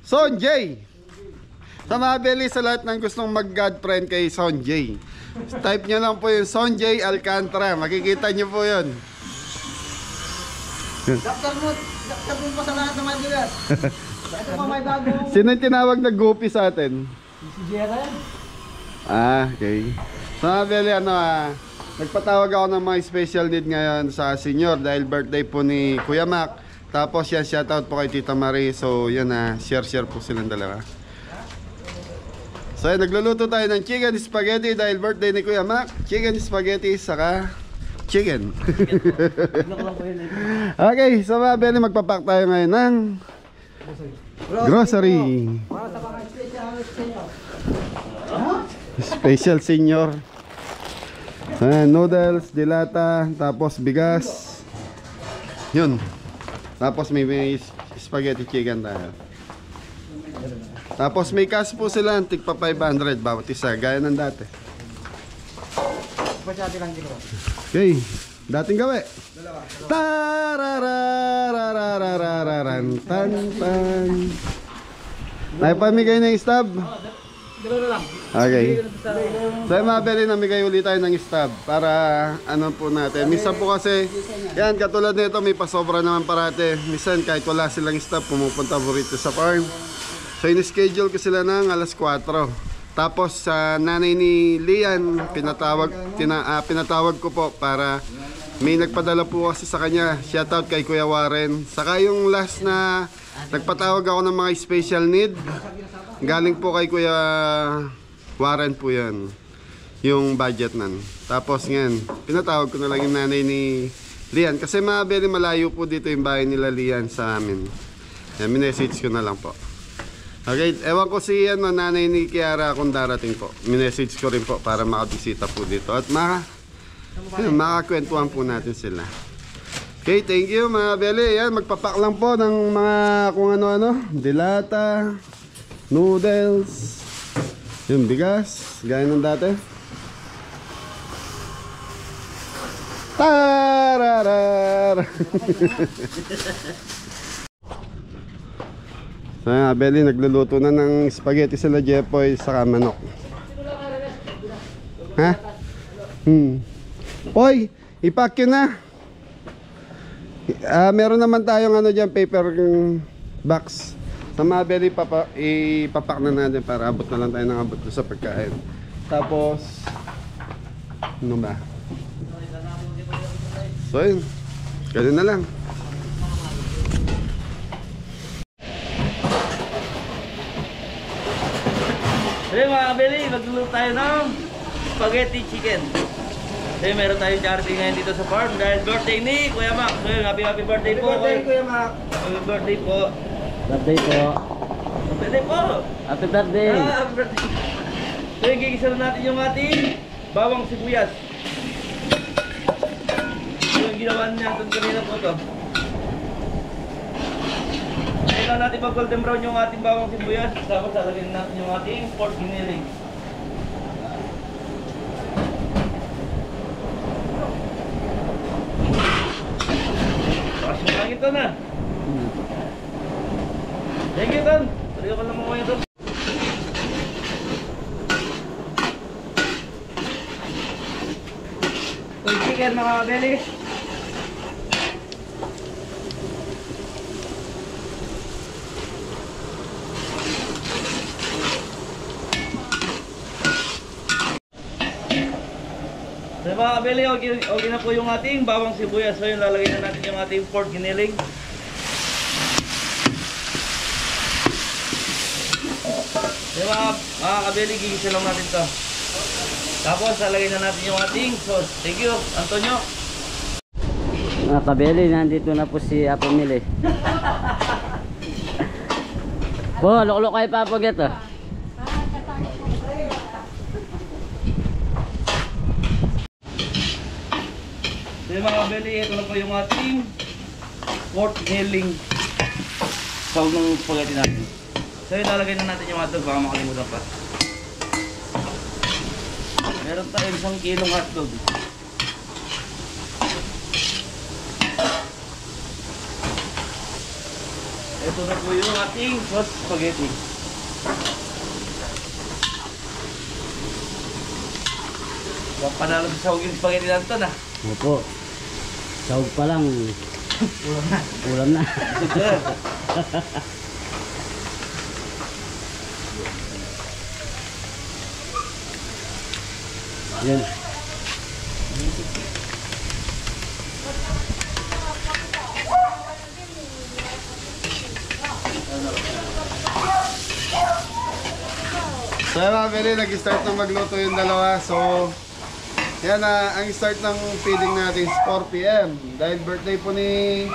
Sonjay. Sa mabili sa lahat ng gustong mag-God friend kay Sonjay, type nyo lang po yung Sonjay Alcantara. Makikita nyo po yun. Daktar mo pa sa lahat ng mga bigas. Ito pa may bago. Sino yung tinawag na goopy sa atin? Si Jeren. Okay. So mabili nagpatawag ako ng mga special need ngayon sa senior dahil birthday po ni Kuya Mac. Tapos yan, shoutout po kay Tita Marie. So yan share po silang dalawa. So yan, nagluluto tayo ng chicken spaghetti dahil birthday ni Kuya Mac. Chicken spaghetti saka chicken. Okay, so mabili magpapak tayo ngayon ng grocery. Special senior. Noodles, dilata, tapos bigas. Yun. Tapos may spaghetti chicken tayo. Tapos may cash po sila, tigpa 500 bawat isa, gaya ng dati. Okay, dating gawi. Tarararararararan tan tan. Naipamigay na yung stab. Okay. So mabili namigay ulit tayo ng stab para ano po natin. Minsan po kasi yan katulad nito may pasobra naman parate. Minsan kahit wala silang stab pumupunta po rito sa farm. So in-schedule ko sila ng alas 4. Tapos sa nanay ni Lian pinatawag ko po para may nagpadala po kasi sa kanya. Shoutout kay Kuya Warren. Saka yung last na nagpatawag ako ng mga special need. Galing po kay Kuya Warren po yan. Yung budget nan. Tapos ngayon, pinatawag ko na lang yung nanay ni Lian. Kasi very malayo po dito yung bahay nila Lian sa amin. Yan, minessage ko na lang po. Okay, ewan ko si nanay ni Kiara kung darating po. Minessage ko rin po para makabisita po dito. At makakwentuhan po natin sila. Okay, thank you mga beli. Yan, magpapak lang po ng mga kung ano-ano. Dilata, noodles, yung bigas, gaya ng dati. Tararar! So yan, Beli, nagluluto na ng spaghetti sila Jepoy saka manok. Ha? Poy, ipack yun na. Meron naman tayong dyan, paper box. Sa mga Beli, ipapak na natin para abot na lang tayo ng abot sa pagkain. Tapos, ano ba? So yun, ganun na lang. Hey mga Beli, magluluto tayo ng spaghetti chicken. Hey, meron tayong charity ngayon dito sa farm dahil birthday ni Kuya Mac. So yun, happy birthday po. Happy birthday Kuya Mac. Happy birthday po. Birthday po. Happy birthday po. Happy birthday. Happy birthday. So yung gigisa na natin yung ating bawang sibuyas. So yung ginawa niya ito kanina po ito. Kailangan natin pag golden brown yung ating bawang sibuyas. Tapos lalagyan natin yung ating pork giniling. Pasok lang ito na. Thank you, Ton. Tuloy ko lang mga ito. Yung chicken mga Beli. So mga kabeli, okay na po yung ating bawang sibuyas. So yun, lalagay na natin yung ating pork giniling. So mga kabeli, gigisa lang natin to. Tapos lalagay na natin yung ating sauce. Thank you, Antonio. Mga kabeli, nandito na po si Apo Mili. Po, loko-loko kayo papaget oh. So mga kabeli, ito na po yung ating pork giniling. Sawag ng spaghetti natin. So yun, lalagay na natin yung hotdog, baka makalimutan pa. Meron tayong 1 kilong hotdog. Ito na po yung ating sauce spaghetti. Huwag panalo sa sahog yung spaghetti natin ah. Opo. Sahog pa lang. Ulam na. Ulam na. Yan. So yan mga beli, nag-start na magluto yung dalawa. So yan na, ang start ng feeding natin is 4 PM. Dahil birthday po ni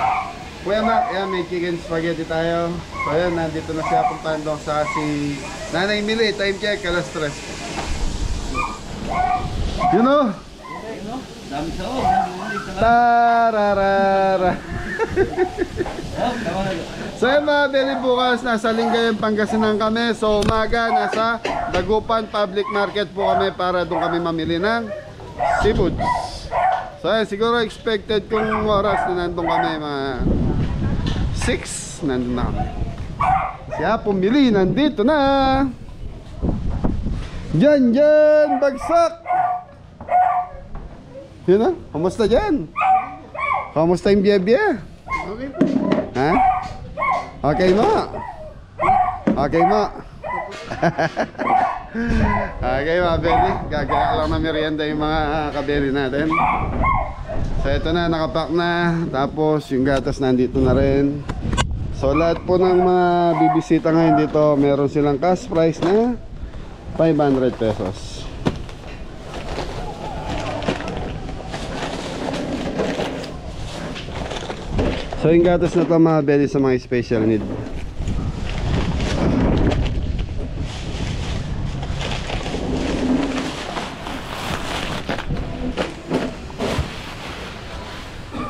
Kuya Mac, yan may chicken spaghetti tayo. So yan, nandito na siya, puntahan doon sa si Nanay Mili. Time check, alas 3. You know? Dami sahog. Tararara. Oh, tama na. So yan mga beli, bukas nasa Lingayen, Pangasinan kami. So umaga nasa Dagupan Public Market po kami para doon kami mamili ng seafood. So yan, siguro expected kung oras na nandun kami mga 6, nandun na kami. Siya pumili, nandito na. Diyan, bagsak. Yun na, kamusta dyan? Kamusta yung biya-biya? Okay po. Ha? Okay mo? Okay mo? Okay mga beli, gagaya lang na merienda yung mga kabeli natin. So ito na, nakapack na. Tapos yung gatas nandito na rin. So lahat po ng mga bibisita ngayon dito, meron silang cash price na 500 pesos. So yung gatas na ito mga beli sa mga special need.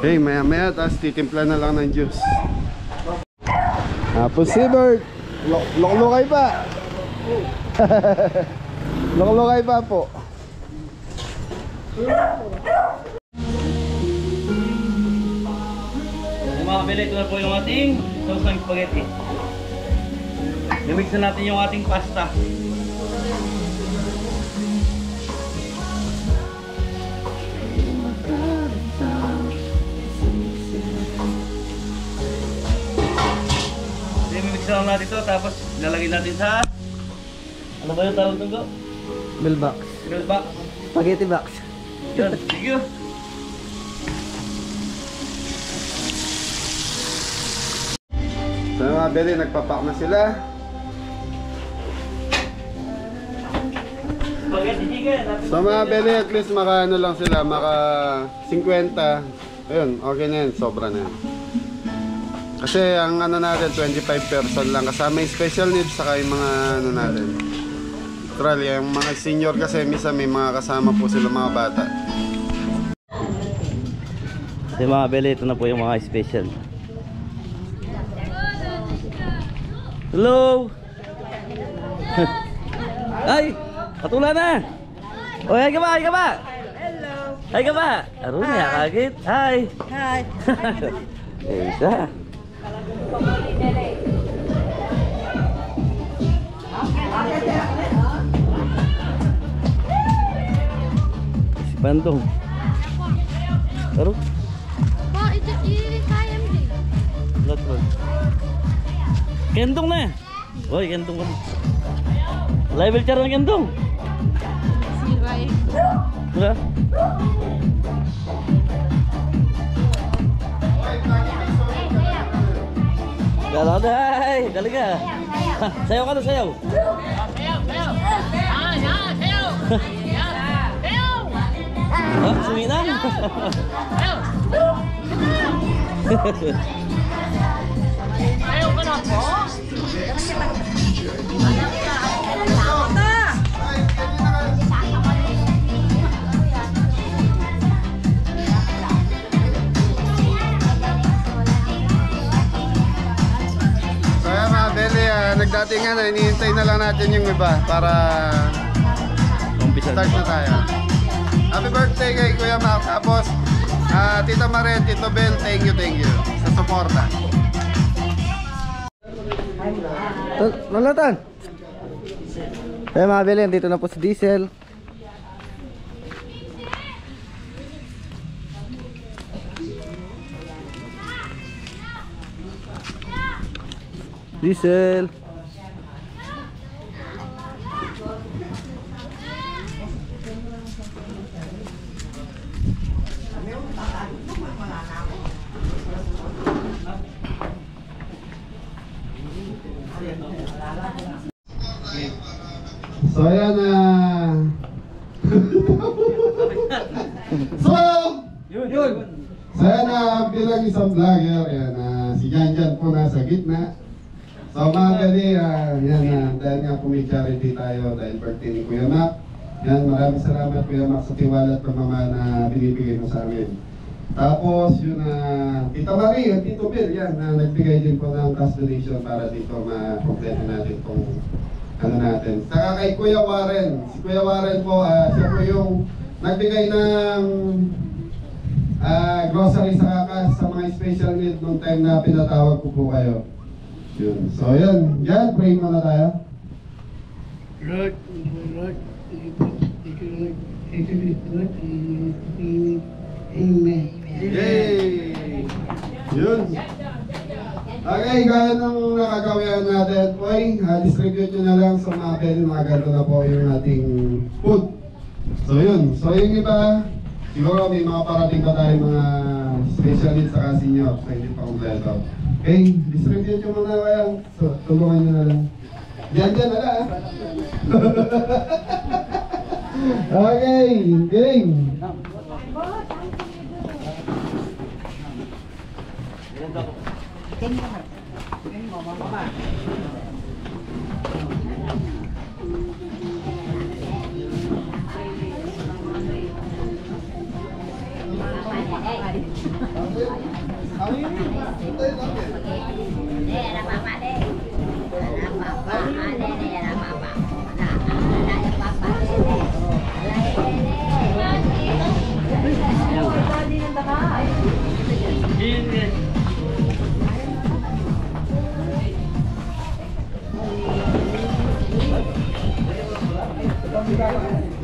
Okay, maya maya tapos titimpla na lang ng juice. Tapos si Bert, loklokay pa. Loklokay pa po. Mga kabili, ito na po yung ating sauce ng spaghetti. Mimix na natin yung ating pasta. Mimix na lang natin ito, tapos lalagay natin sa... Ano ba yung tawag nito? Bill box. Grill box. Spaghetti box. Yun, sige. So mga beli, nagpapak na sila. Spaghetti chicken. So mga beli, at least maka ano lang sila, maka 50. Ayun, okay na yan, sobra na yan. Kasi ang ano natin, 25 person lang. Kasama yung special needs, saka yung mga ano natin. Literal, yung mga senior kasi misa may mga kasama po sila mga bata. So mga beli, ito na po yung mga special. Hello! Ay! Katula na! O, hi ka ba? Hi ka ba? Hello! Hi ka ba? Aron niya, kagit. Hi! Hi! Eh, isa. Si Bandong. Aron? Kendong na. Oy, kendong ka. Level char ng kendong. Si Ray. Diba? Galay, galing ka. Sayaw ka na, sayaw. Sayaw. Sayaw. Ah, suminang. Sayaw. Ayaw ka na po? So yan mga beli, nagdatingan na, hinihintay na lang natin yung iba para start na tayo. Happy birthday kay Kuya Mac. Tapos Tita Maren, Tito Ben, thank you sa suporta. Lalatan. Kaya mga Belen, dito na po si Diesel. Diesel. So ayan So ayan bilang isang vlogger, ayan si Jan po nasa gitna. So mga gali, yan dahil nga po may charity tayo dahil birthday ni Kuya Mac. Yan, maraming salamat Kuya Mac sa tiwala at pagmamahal na binibigay mo sa amin. Tapos yun Tita Marie at Tito Bill, yan nagbigay din po ng cash donation para dito ma-complete natin itong ano natin. Saka kay Kuya Warren, si Kuya Warren po, siya po yung nagbigay ng grocery sa kakas sa mga special need nung time na pinatawag ko po kayo. Yun. So yun, yan, pray muna tayo. Lord, Amen. Yay! Yun. Okay, gaya ng nakagawian natin, boy, distribute nyo na lang sa mga pwede mga ganito na po yung ating food. So yun, so yung iba, siguro may mga parating pa tayo mga special needs sa senior, sa hindi pa kompleto. Okay, distribute nyo muna kaya, so tulungan nyo na lang. Diyan na lang. Okay, game.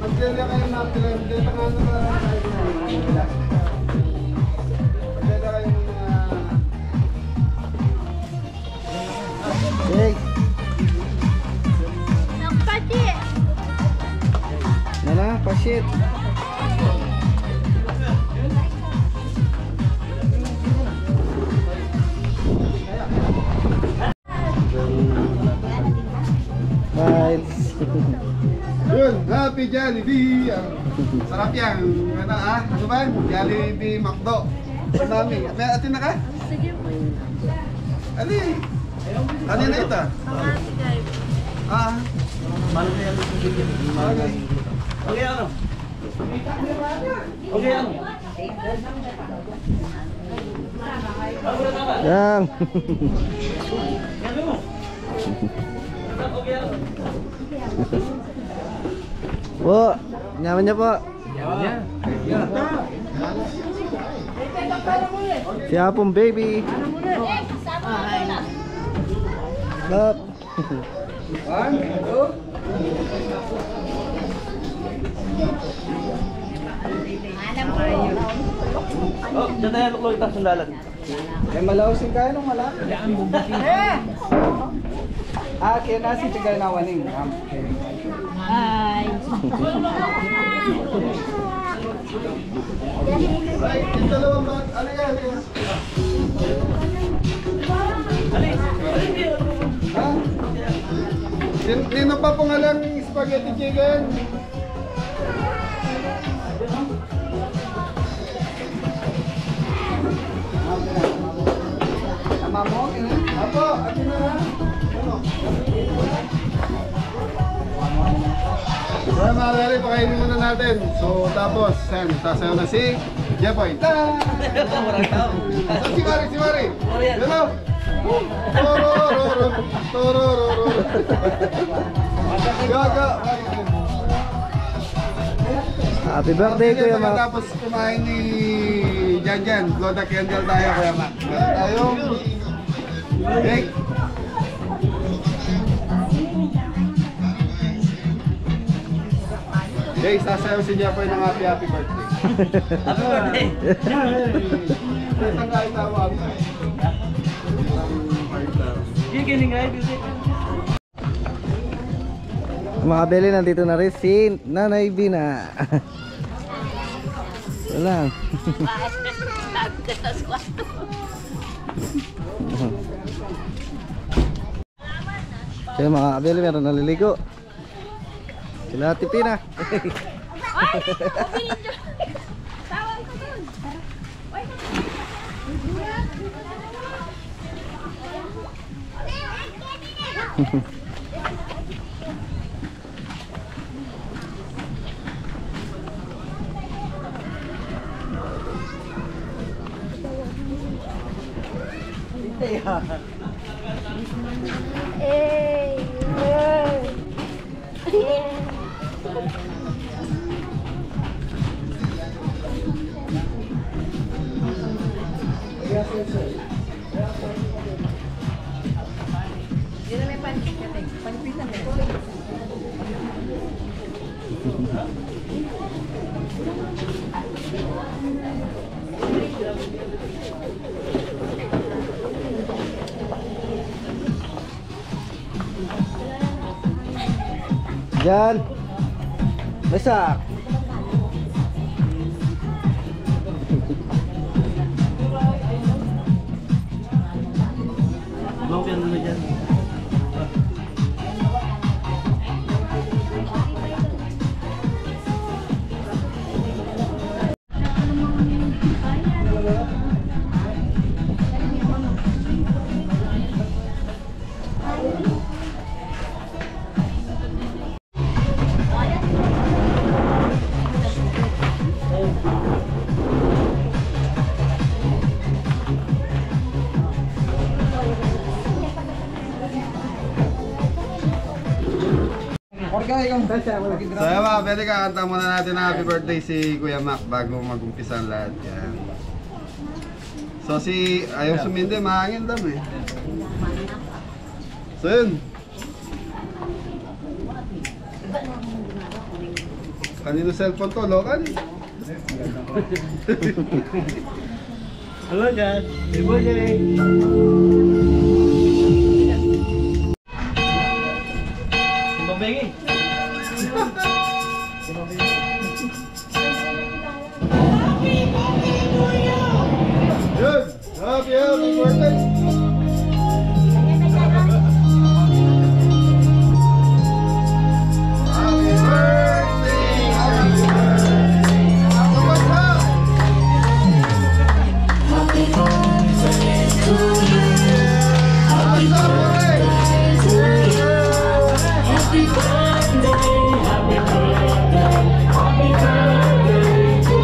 Magdala kayo ng magdala kayo Hey. Nana, pasit. Bye. Yun, Happy Jollibee! Sarap yan. Ano ba? Jollibee McDo. Mami, may atin na ka? Sige po. Ano yun? Ano na ito? Okay, ano? Okay, ano? Yang. Yan mo. Okay, ano? Po, nyaman niya po. Si Apong baby. Lap. Oh, dyan tayo luklog itang sandalan. May malausin kayo nung wala. Kaya nasi tigal na waning. Hi. Right, yung dalawang bat. Ano yan? Ha? Nino pa pong alang spaghetti chicken? Tama mo? Apo, atin na ha? So mga lari, pakainin muna natin. So tapos, sasayaw na si Jepoy. Marang tao. Si Mari. Hello. Torororo. Torororo. Gaga. Happy birthday Kuya Mac. Tapos kumain ni Janjan. Blood candle tayo Kuya Mac. Meron tayong cake. Guys, sasayaw si Jepoy ng happy birthday. Happy birthday! Isang kahit tawag. Gigiling nga, music. Mga beli, nandito na rin si Nanay Bina. Wala. Kaya mga kabeli, meron naliligo. Sila Ate Pina. Diyan. Masak. Bawag yan na dyan. So yun mga pwede kakanta muna natin ng happy birthday si Kuya Mac bago mag-umpisa ang lahat yan. So si ayaw sumindi, mahangin dam eh. So yun. Kanino cellphone to? Local? Hello dyan. Happy birthday. Bengi. Yun! Happy birthday! Happy birthday! Happy birthday! So what's up? Happy birthday to you! Happy birthday to you! Happy birthday, happy birthday, happy birthday to you.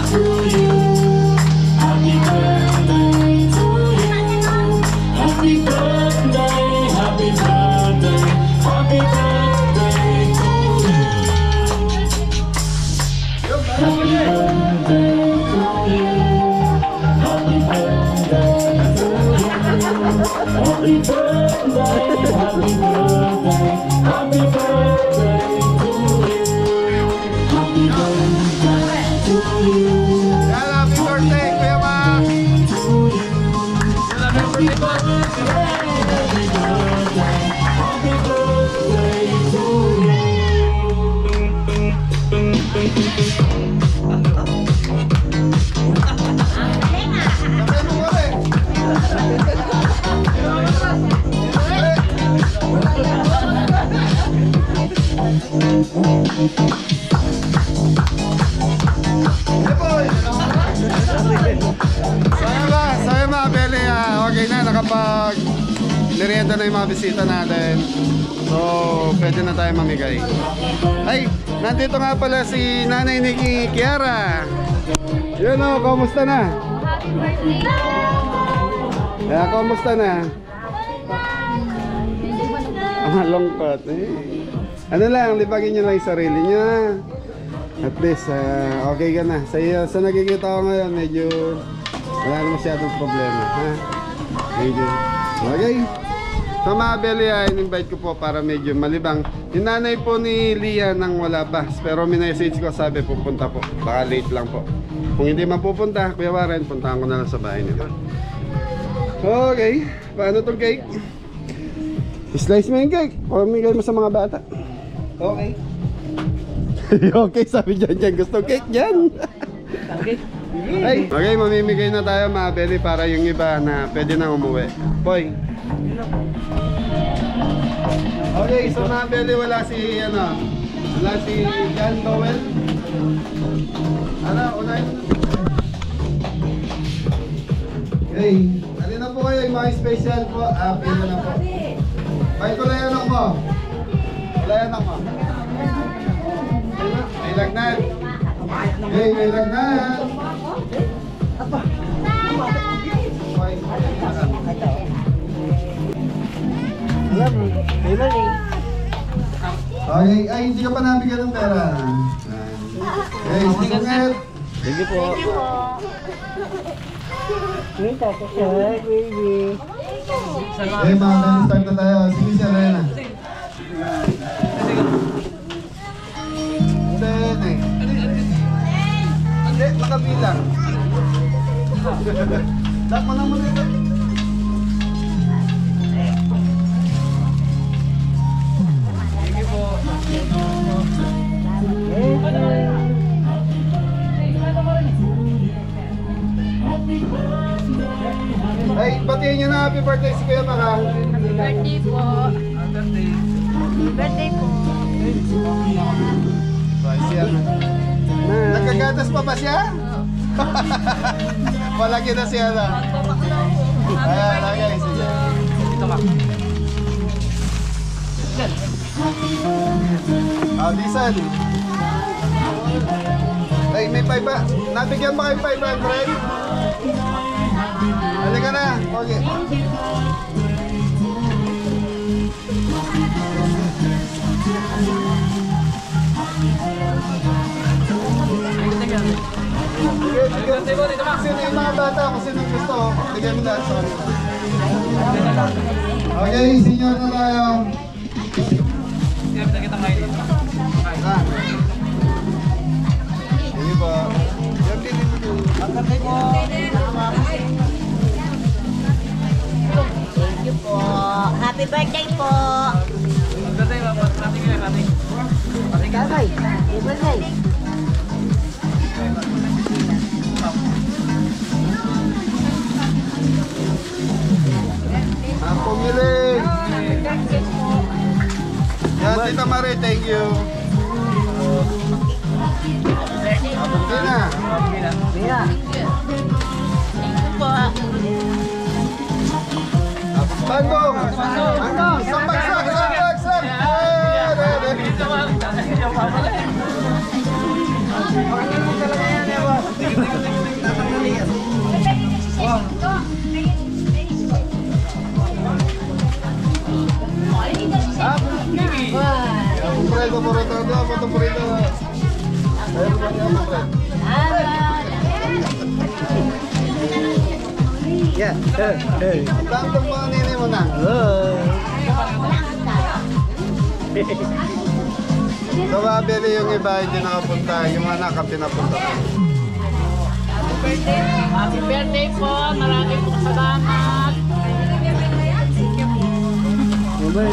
To you. Happy birthday to you. Happy birthday, happy birthday, happy birthday to you. Happy birthday to you. Happy birthday to you. Happy birthday, happy birthday, happy birthday to you. Happy birthday to you. Yan, happy birthday, Kuya Mac. To you. Happy birthday, happy birthday, happy birthday to you. Sabay mo kami. Sayang mga Beli, okay na, nakapag merienda na yung mga bisita natin. So, pwede na tayo mamigay. Ay, nandito nga pala si Nanay Nikki Kiara. Yun o, kamusta na? Happy birthday! Kamusta na? Malungkot eh. Ano lang, libagin nyo lang yung sarili nyo. At least, okay ka na. Sa nakikita ko ngayon, medyo wala na masyadong problema. Ha? Medyo, okay. So mga Beli, in-invite ko po para medyo malibang. Yung nanay po ni Lia nang wala pa. Pero minessage ko, sabi pupunta po. Baka late lang po. Kung hindi man pupunta, Kuya Warren, puntahan ko na lang sa bahay nila. Okay, paano tong cake? Slice mo yung cake. O migay mo sa mga bata. Okay. Okay, sabi dyan, gusto cake dyan. Okay. Okay, mamimigay na tayo mga Beli para yung iba na pwede nang umuwi. Boy. Okay, so mga Beli, wala si John Dowell. Unahin. Okay, alin na po kayo yung mga special po. Pwede na po. Bakit wala yan ako mo? Wala yan ako mo. May lagnat. Okay, may lagnat. Okay, ay hindi ka pa nabigyan ng pera. Okay, sisungit. Thank you po. Okay, mga tayo, start na tayo. Sige siya, Rena. Hindi, makabilang. Lock mo na muna ito. Ay, batiin nyo na happy birthday si Kuya Maka. Birthday po. Birthday po. Siya. Nagkagatas pa ba siya? Palagi na siya na. Ayan, okay, sige. Disan. Ay, may 5 ba? Nabigyan ba kayo 500? Halika na, okay. Sino yung mga bata? Kung sino gusto, bigyan mo lahat. Sorry. Okay, senior na tayo. Sige po. Thank you po. Happy birthday po. Happy birthday. Ang pumili. Yan, Tita Marie, thank you. Abot na. Thank you po. Bandong! Bandong! Sambagsak! Sambagsak! Prego por otro lado, foto por ito. Ayun ba niya mo, Fred? Yeah. Hey. Bandong mga nini mo na. So mga Beli, yung iba hindi nakapunta, yung mga nakapinapunta ko. Happy birthday po. Maraming po salamat. Okay.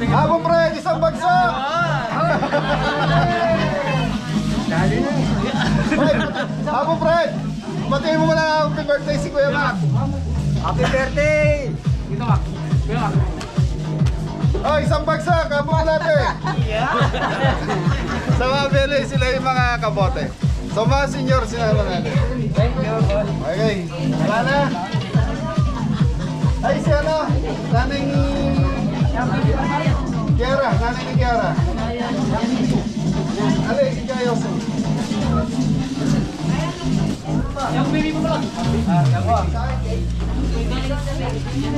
Habang Fred, isang bagsak! Habang Fred, batiin mo muna happy birthday si Kuya Mac. Happy birthday! Dito Mac. Kuya Mac. Oh, isang bagsak, habang natin. Sa mga Beli, sila yung mga kabote. So mga senior, sinama natin. Thank you. Okay, wala na. Ay, si ano? Nanay ni Kiara, nanay ni Kiara. Ali, si Kayoso. Yung baby mo pala.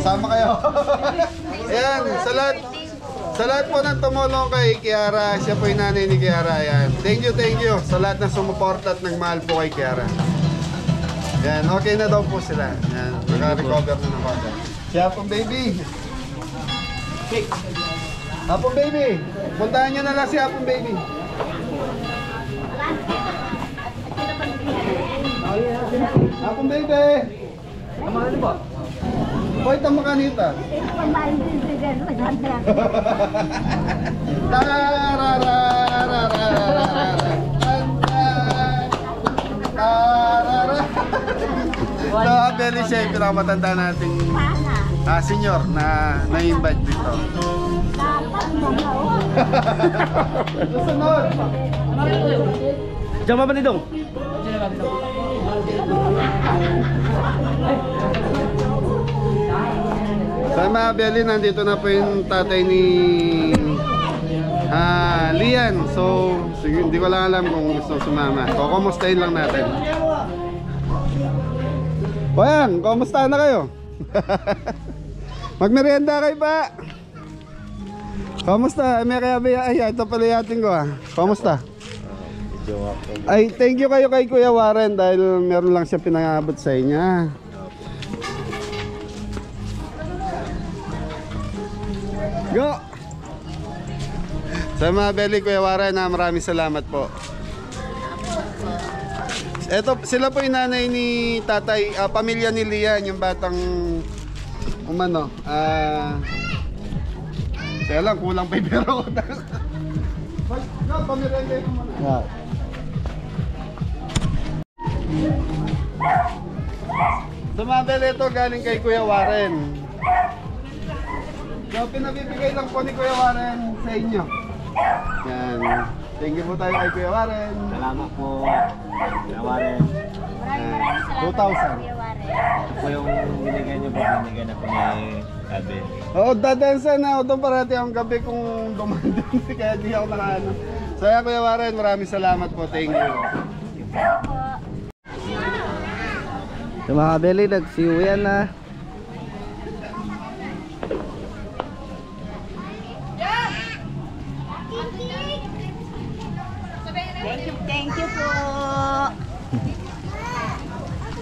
Sama kayo. Ayan, sa Sa lahat po ng tumulong kay Kiara, siya po yung nanay ni Kiara. Yan. Thank you sa lahat ng sumuporta at nagmahal po kay Kiara. Yan, okay na daw po sila. Yan, naka-recover na ng konti. Si Hapon Baby. Hapon Baby, puntahan nyo na lang si Hapon Baby. Hapon Baby. Ano ba? Hoy, tama kanita. So, Abeli siya yung pinakamatanda nating senior na na-invite dito. Susunod. Diyan ba Didong? Sa mga Abeli, nandito na po yung tatay ni Lian. So, sige, hindi ko lang alam kung gusto sumama. So, kumustahin lang natin. O yan, kumusta na kayo? Magmerienda kayo pa. Kumusta? May kaya ba? Ay, ito pala yatin ko Kumusta? Ay, thank you kayo kay Kuya Warren dahil meron lang siya pinangabot sa inyo. Go! Sa mga Beli, Kuya Warren, maraming salamat po. Eto, sila po yung nanay ni tatay, pamilya ni Lian, yung batang umano. Kaya lang, kulang pa yung pero. No, pamirende mo muna. Yeah. Sa mga Beli, ito galing kay Kuya Warren. So, pinabibigay lang po ni Kuya Warren sa inyo. Yan. Thank you po tayo kay Kuya Warren. Salamat po, Kuya Warren. Maraming salamat 2,000. Kuya Warren. Ito po yung binigay niyo po, binigay na po ni Abel. Oo, dadansa na ako doon parati ang gabi kung dumandun. Kaya di ako nakaano. So, yan Kuya Warren, maraming salamat po. Thank you. Sa mga Abeli, nagsiuwian na. Thank you po.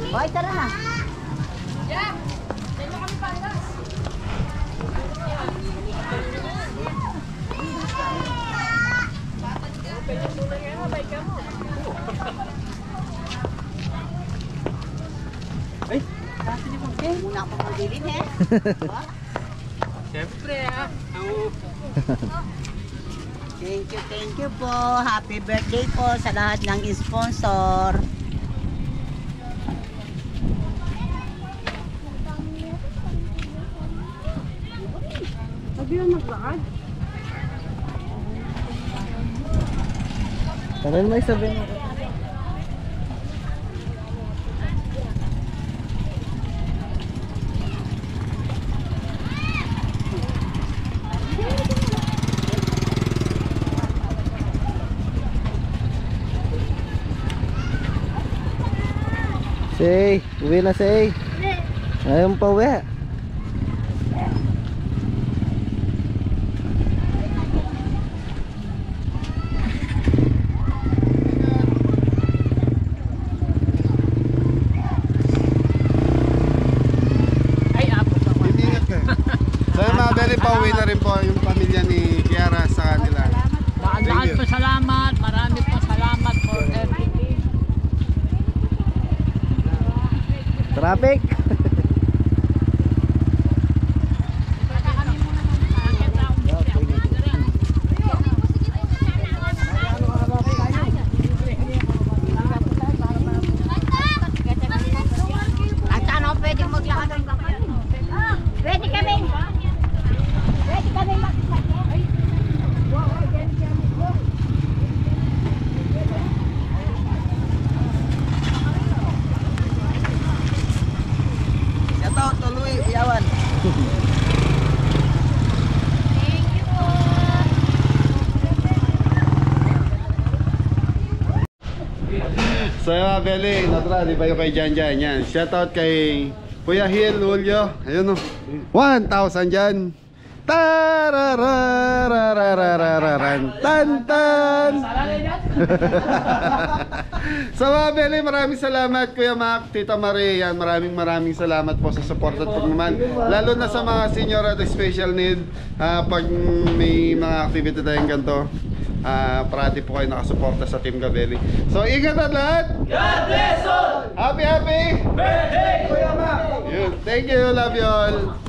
Hoy, tara na. Muna ako magbilin Siyempre Thank you po. Happy birthday po sa lahat ng sponsor. Parang may sabihin mo. Say, uwi na say. Ngayon pa uwi. Ingat kayo. So, yung mga Beli, pauwi na rin po yung pamilya ni Kiara sa kanila. Daan po salamat. Marami po salamat for everything. Traffic. At ano pwede maglakad ng kapal? Pwede kami. Pwede kami magsakay. Ito, tuloy, iyawan. Thank you po. So, yung mga Beli, natra, di ba yung kay Jan Jan? Yan. Shoutout kay Kuya Hiel Julio. Ayun o. 1,000 dyan. Tarararararararan, tan tan. Sa mga Beli, maraming salamat Kuya Mac, Tita Marie, yan, maraming salamat po sa support at pagmamahal. Lalo na sa mga senior at special need, pag may mga activity tayong ganito, parati po kayo nakasuporta sa Team Gabelli. So ingat at lahat. God bless all. Happy birthday Kuya Mac. Thank you, love you all.